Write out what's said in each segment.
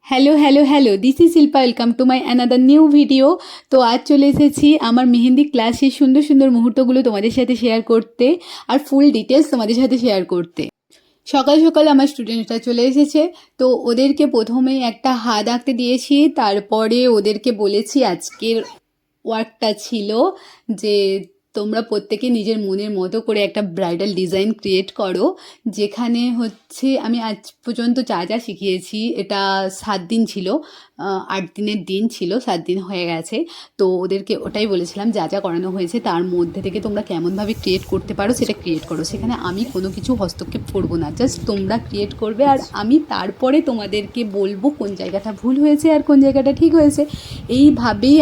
Hello hello hello, this is Shilpa. Welcome to my another new video. তো আজ চলে এসেছি আমার মেহেন্দি ক্লাসের সুন্দর সুন্দর মুহূর্তগুলো তোমাদের সাথে শেয়ার করতে আর ফুল ডিটেলস তোমাদের সাথে শেয়ার করতে। সকাল সকাল আমার স্টুডেন্টরা চলে এসেছে। তো ওদেরকে প্রথমেই একটা হাত আঁকতে দিয়েছি, তারপরে ওদেরকে বলেছি আজকের ওয়ার্কটা ছিল যে তোমরা প্রত্যেকে নিজের মনের মতো করে একটা ব্রাইডাল ডিজাইন ক্রিয়েট করো, যেখানে হচ্ছে আমি আজ পর্যন্ত যা যা শিখিয়েছি, এটা 7 দিন ছিল, 8 দিনের দিন ছিল, 7 দিন হয়ে গেছে। তো ওদেরকে ওটাই বলেছিলাম যা যা করানো হয়েছে তার মধ্যে থেকে তোমরা কেমনভাবে ক্রিয়েট করতে পারো সেটা ক্রিয়েট করো। সেখানে আমি কোনো কিছু হস্তক্ষেপ করবো না, জাস্ট তোমরা ক্রিয়েট করবে আর আমি তারপরে তোমাদেরকে বলবো কোন জায়গাটা ভুল হয়েছে আর কোন জায়গাটা ঠিক হয়েছে। এইভাবেই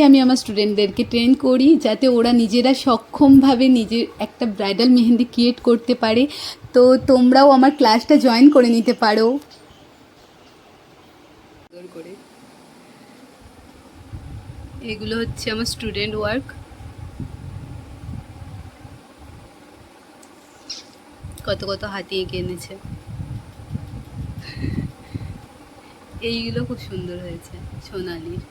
আমি আমার স্টুডেন্টদেরকে ট্রেন করি, যাতে ওরা নিজেরা সক্ষমভাবে নিজের একটা ব্রাইডাল মেহেন্দি ক্রিয়েট করতে পারে। তো তোমরাও আমার ক্লাসটা জয়েন করে নিতে পারো। করে এগুলো হচ্ছে আমার স্টুডেন্ট ওয়ার্ক। কত কত হাতি এঁকে এনেছে। এইগুলো খুব সুন্দর হয়েছে সোনালির।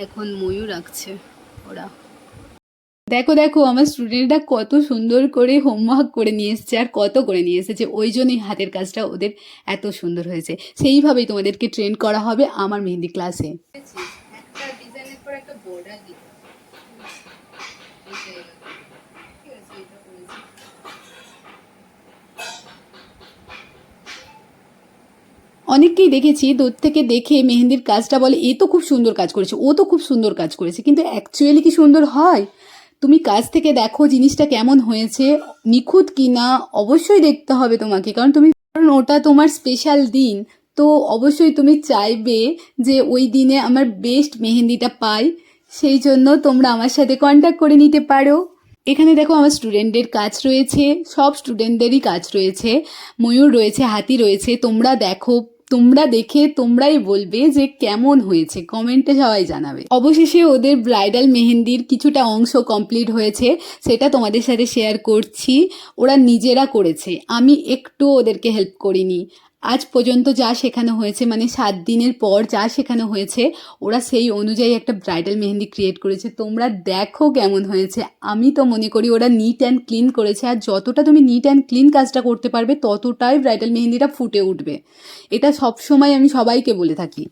এখন ময়ূর আঁকছে ওরা। দেখো দেখো আমার স্টুডেন্টরা কত সুন্দর করে হোমওয়ার্ক করে নিয়ে এসছে আর কত করে নিয়ে এসেছে, ওই জন্যই হাতের কাজটা ওদের এত সুন্দর হয়েছে। সেইভাবেই তোমাদেরকে ট্রেন করা হবে আমার মেহেন্দি ক্লাসে। একটা ডিজাইনের পর একটা বর্ডার দিতে অনেককেই দেখেছি দূর থেকে দেখে মেহেন্দির কাজটা বলে এ তো খুব সুন্দর কাজ করেছে, ও তো খুব সুন্দর কাজ করেছে, কিন্তু অ্যাকচুয়ালি কি সুন্দর হয়? তুমি কাজ থেকে দেখো জিনিসটা কেমন হয়েছে, নিখুঁত কি না অবশ্যই দেখতে হবে তোমাকে, কারণ ওটা তোমার স্পেশাল দিন। তো অবশ্যই তুমি চাইবে যে ওই দিনে আমার বেস্ট মেহেন্দিটা পাই। সেই জন্য তোমরা আমার সাথে কন্ট্যাক্ট করে নিতে পারো। এখানে দেখো আমার স্টুডেন্টদের কাজ রয়েছে, সব স্টুডেন্টদেরই কাজ রয়েছে, ময়ূর রয়েছে, হাতি রয়েছে। তোমরা দেখো, তোমরা দেখে তোমরাই বলবে যে কেমন হয়েছে, কমেন্টে সবাই জানাবে। অবশেষে ওদের ব্রাইডাল মেহেন্দির কিছুটা অংশ কমপ্লিট হয়েছে, সেটা তোমাদের সাথে শেয়ার করছি। ওরা নিজেরা করেছে, আমি একটু ওদেরকে হেল্প করিনি। আজ পর্যন্ত যা শেখানো হয়েছে, মানে 7 দিনের পর যা শেখানো হয়েছে, ওরা সেই অনুযায়ী একটা ব্রাইডাল মেহেন্দি ক্রিয়েট করেছে। তোমরা দেখো কেমন হয়েছে। আমি তো মনে করি ওরা নিট অ্যান্ড ক্লিন করেছে, আর যতটা তুমি নিট অ্যান্ড ক্লিন কাজটা করতে পারবে ততটাই ব্রাইডাল মেহেন্দিটা ফুটে উঠবে। এটা সবসময় আমি সবাইকে বলে থাকি।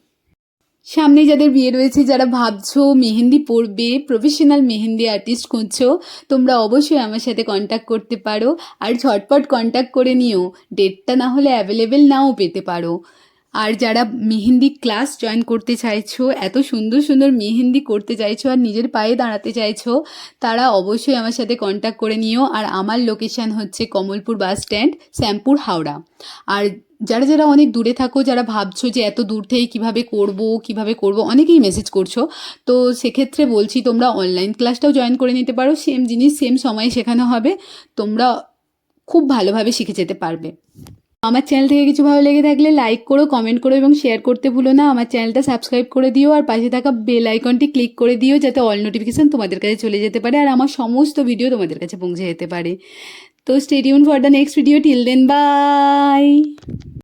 সামনে যাদের বিয়ে রয়েছে, যারা ভাবছো মেহেন্দি পরবে, প্রফেশনাল মেহেন্দি আর্টিস্ট খুঁজছো, তোমরা অবশ্যই আমার সাথে কন্ট্যাক্ট করতে পারো। আর ঝটপট কন্ট্যাক্ট করে নিও, ডেটটা না হলে অ্যাভেলেবেল নাও পেতে পারো। আর যারা মেহেন্দি ক্লাস জয়েন করতে চাইছো, এত সুন্দর সুন্দর মেহেন্দি করতে চাইছো আর নিজের পায়ে দাঁড়াতে চাইছো, তারা অবশ্যই আমার সাথে কন্ট্যাক্ট করে নিও। আর আমার লোকেশান হচ্ছে কমলপুর বাস স্ট্যান্ড, শ্যামপুর, হাওড়া। আর যারা যারা অনেক দূরে থাকো, যারা ভাবছো যে এত দূর থেকে কীভাবে করব, অনেকেই মেসেজ করছো, তো সেক্ষেত্রে বলছি তোমরা অনলাইন ক্লাসটাও জয়েন করে নিতে পারো। সেম জিনিস সেম সময়ে শেখানো হবে, তোমরা খুব ভালোভাবে শিখে যেতে পারবে। আমার চ্যানেল থেকে কিছু ভালো লেগে থাকলে লাইক করো, কমেন্ট করো এবং শেয়ার করতে ভুলো না। আমার চ্যানেলটা সাবস্ক্রাইব করে দিও আর পাশে থাকা বেল আইকনটি ক্লিক করে দিও, যাতে অল নোটিফিকেশান তোমাদের কাছে চলে যেতে পারে আর আমার সমস্ত ভিডিও তোমাদের কাছে পৌঁছে যেতে পারে। তো stay tune for the next video. Till then, by.